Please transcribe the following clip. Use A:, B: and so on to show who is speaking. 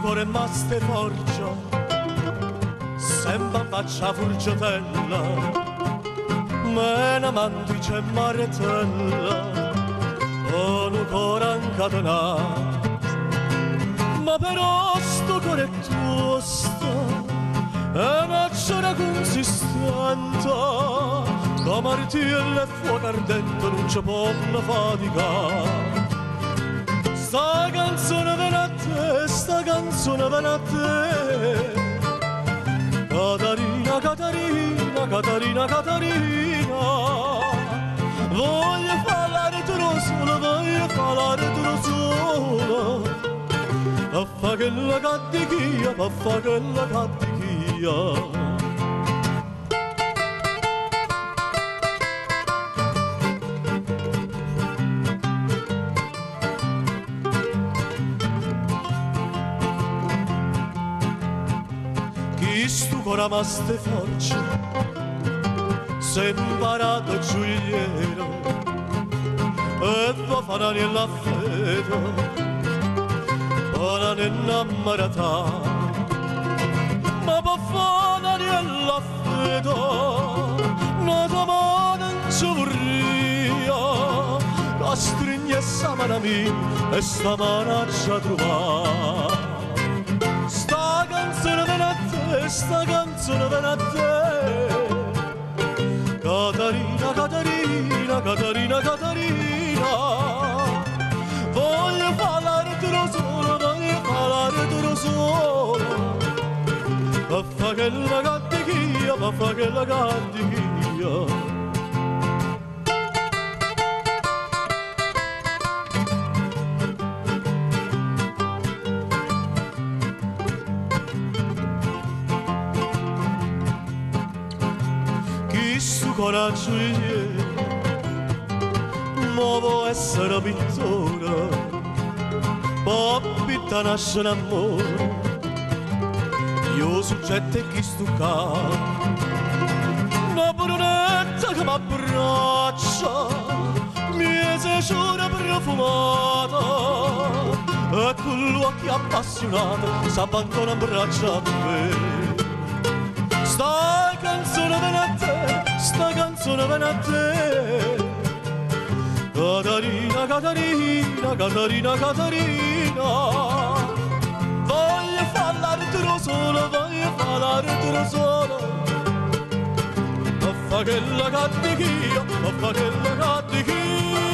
A: cuore maste forgia, sembra faccia furgiatella, me ne mandice martella, con un cuore incatenato. Ma però sto cuore tuo sta, è una cera consistente, la martella e fuoco ardente non ci può faticare. Sta canzone viene a te, sta canzone viene a te. Catarina, Catarina, Catarina, Catarina. Voglio parlare tu lo solo, voglio parlare tu lo solo. A fa che la cattichia, a fa che la cattichia. Stu cora maste forze, s'è imparato Giuliero e va fare nella fede, ora ne innamorata, ma va fare nella fede, una mano in giovria, la stringe sta mano mia e sta mano ci trova. Sta canzone viene a te, sta canzone viene a te. Catarina, Catarina, Catarina, Catarina. Voglio parlare tu lo solo, voglio parlare tu lo solo. Ma fa che la cattichia, ma fa che la cattichia. Coraggio ieri, ma può essere pittore, papita nasce in amore, io soggetto e chi stucca, una brunetta che m'abbraccia, mi sciura profumata, e con l'occhio appassionato s'abbandona in braccia a me. Sta canzone viene a te, sta canzone viene a te. Catarina, Catarina, Catarina, Catarina. Voglio parlare tu lo solo, voglio parlare tu lo solo. Ma fa che la cattichia, ma fa che la cattichia.